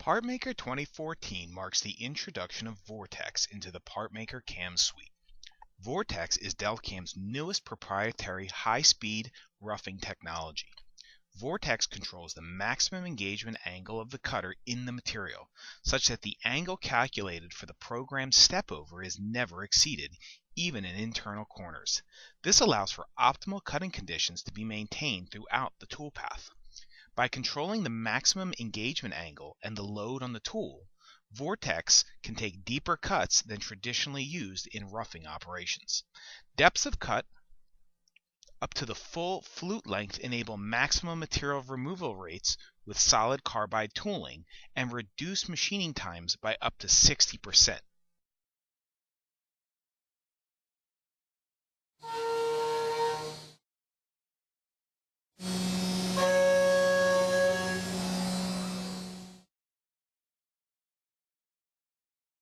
PartMaker 2014 marks the introduction of Vortex into the PartMaker CAM suite. Vortex is Delcam's newest proprietary high-speed roughing technology. Vortex controls the maximum engagement angle of the cutter in the material, such that the angle calculated for the programmed step-over is never exceeded, even in internal corners. This allows for optimal cutting conditions to be maintained throughout the toolpath. By controlling the maximum engagement angle and the load on the tool, Vortex can take deeper cuts than traditionally used in roughing operations. Depths of cut up to the full flute length enable maximum material removal rates with solid carbide tooling and reduce machining times by up to 60%.